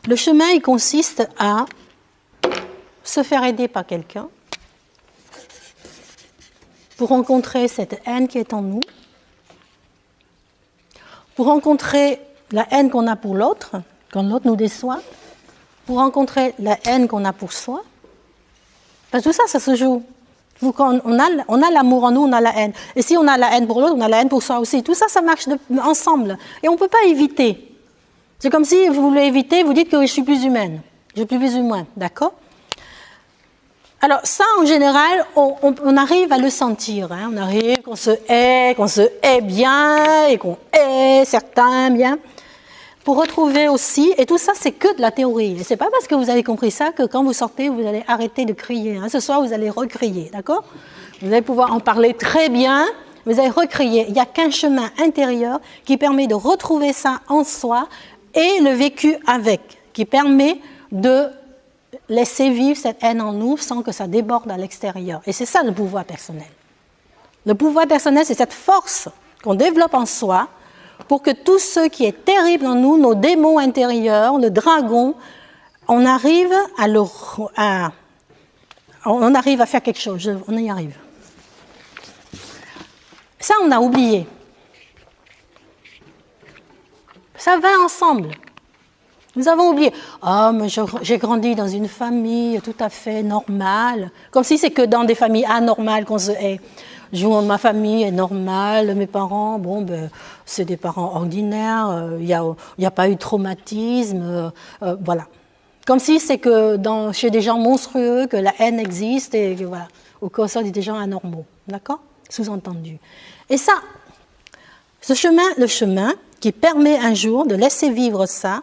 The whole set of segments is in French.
Le chemin, il consiste à se faire aider par quelqu'un pour rencontrer cette haine qui est en nous, pour rencontrer la haine qu'on a pour l'autre, quand l'autre nous déçoit, pour rencontrer la haine qu'on a pour soi. Parce que tout ça, ça se joue. Quand on a l'amour en nous, on a la haine. Et si on a la haine pour l'autre, on a la haine pour soi aussi. Tout ça, ça marche ensemble. Et on ne peut pas éviter. C'est comme si vous voulez éviter, vous dites que je suis plus humaine. Je suis plus humain, d'accord? Alors ça, en général, on arrive à le sentir. Hein. On arrive qu'on se hait bien et qu'on hait certains bien. Pour retrouver aussi, et tout ça, c'est que de la théorie. Et c'est pas parce que vous avez compris ça que quand vous sortez, vous allez arrêter de crier. Hein. Ce soir, vous allez recrier, d'accord? Vous allez pouvoir en parler très bien, vous allez recrier. Il n'y a qu'un chemin intérieur qui permet de retrouver ça en soi et le vécu avec, qui permet de laisser vivre cette haine en nous sans que ça déborde à l'extérieur. Et c'est ça le pouvoir personnel. Le pouvoir personnel, c'est cette force qu'on développe en soi pour que tout ce qui est terrible en nous, nos démons intérieurs, le dragon, on arrive à faire quelque chose, on y arrive. Ça, on a oublié. Ça va ensemble. Nous avons oublié. Ah, mais j'ai grandi dans une famille tout à fait normale. Comme si c'est que dans des familles anormales qu'on se hait. Ma famille est normale, mes parents, c'est des parents ordinaires, il n'y a pas eu de traumatisme, voilà. Comme si c'est que chez des gens monstrueux que la haine existe et que voilà, au cas où des gens anormaux, d'accord? Sous-entendu. Et ça, le chemin qui permet un jour de laisser vivre ça,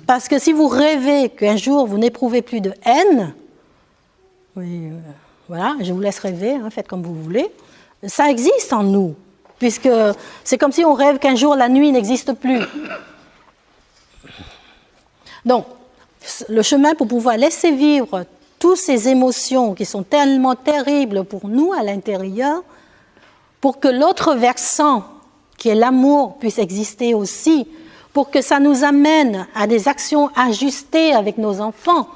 parce que si vous rêvez qu'un jour vous n'éprouvez plus de haine, oui, voilà, je vous laisse rêver, hein, faites comme vous voulez. Ça existe en nous, puisque c'est comme si on rêve qu'un jour la nuit n'existe plus. Donc, le chemin pour pouvoir laisser vivre toutes ces émotions qui sont tellement terribles pour nous à l'intérieur, pour que l'autre versant, qui est l'amour, puisse exister aussi, pour que ça nous amène à des actions ajustées avec nos enfants,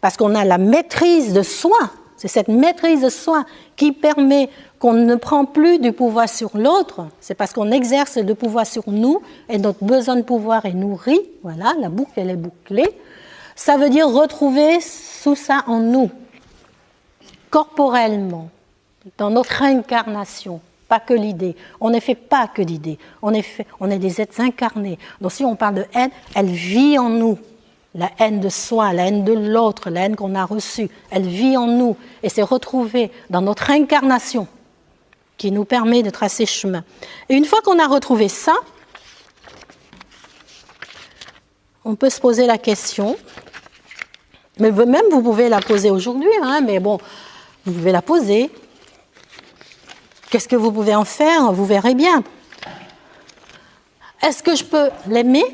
parce qu'on a la maîtrise de soi. C'est cette maîtrise de soi qui permet qu'on ne prend plus du pouvoir sur l'autre. C'est parce qu'on exerce le pouvoir sur nous et notre besoin de pouvoir est nourri. Voilà, la boucle, elle est bouclée. Ça veut dire retrouver tout ça en nous, corporellement, dans notre incarnation, pas que l'idée. On ne fait pas que l'idée. On est des êtres incarnés. Donc si on parle de haine, elle vit en nous. La haine de soi, la haine de l'autre, la haine qu'on a reçue, elle vit en nous et c'est retrouvé dans notre incarnation qui nous permet de tracer chemin. Et une fois qu'on a retrouvé ça, on peut se poser la question, mais même vous pouvez la poser aujourd'hui, hein, mais bon, vous pouvez la poser. Qu'est-ce que vous pouvez en faire? Vous verrez bien. Est-ce que je peux l'aimer?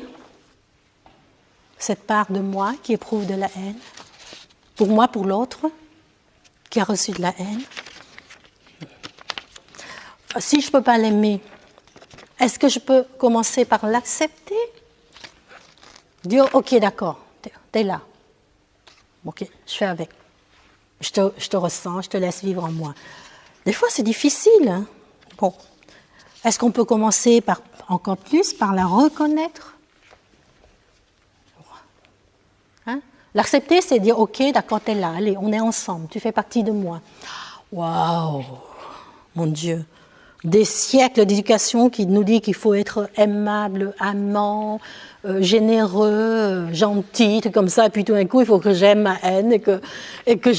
Cette part de moi qui éprouve de la haine, pour moi, pour l'autre, qui a reçu de la haine. Si je ne peux pas l'aimer, est-ce que je peux commencer par l'accepter? Dire, ok, d'accord, t'es là. Ok, je fais avec. Je te ressens, je te laisse vivre en moi. Des fois, c'est difficile. Hein? Bon, est-ce qu'on peut commencer encore plus par la reconnaître? L'accepter, c'est dire, ok, d'accord, t'es là, allez, on est ensemble, tu fais partie de moi. Waouh, mon Dieu, des siècles d'éducation qui nous dit qu'il faut être aimable, amant, généreux, gentil, tout comme ça, et puis tout d'un coup, il faut que j'aime ma haine et que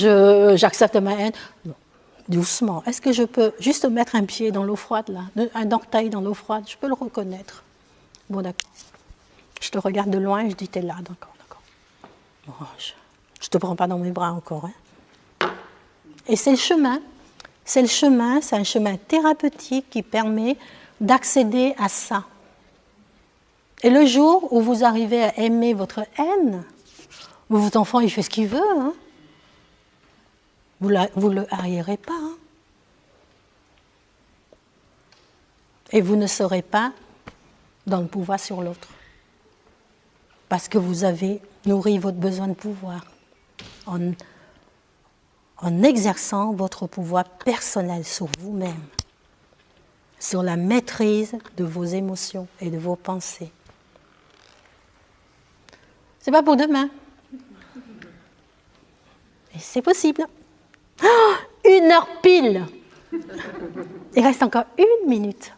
j'accepte ma haine. Non. Doucement, est-ce que je peux juste mettre un pied dans l'eau froide, là, un orteil dans l'eau froide, je peux le reconnaître. Bon, d'accord. Je te regarde de loin et je dis, t'es là, d'accord. Oh, je ne te prends pas dans mes bras encore. Hein. Et c'est un chemin thérapeutique qui permet d'accéder à ça. Et le jour où vous arrivez à aimer votre haine, votre enfant il fait ce qu'il veut, hein. Vous ne le haïrez pas. Hein. Et vous ne serez pas dans le pouvoir sur l'autre. Parce que vous avez nourrit votre besoin de pouvoir en exerçant votre pouvoir personnel sur vous-même, sur la maîtrise de vos émotions et de vos pensées. C'est pas pour demain. Et c'est possible. Oh, 1 heure pile. Il reste encore 1 minute.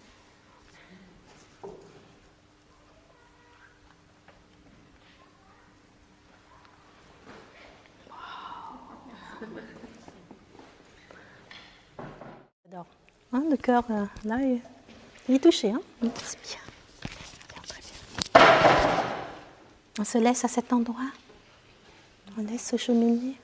J'adore. Hein, le cœur, là, il est touché. Hein, c'est bien. Très bien. On se laisse à cet endroit. On laisse se cheminer.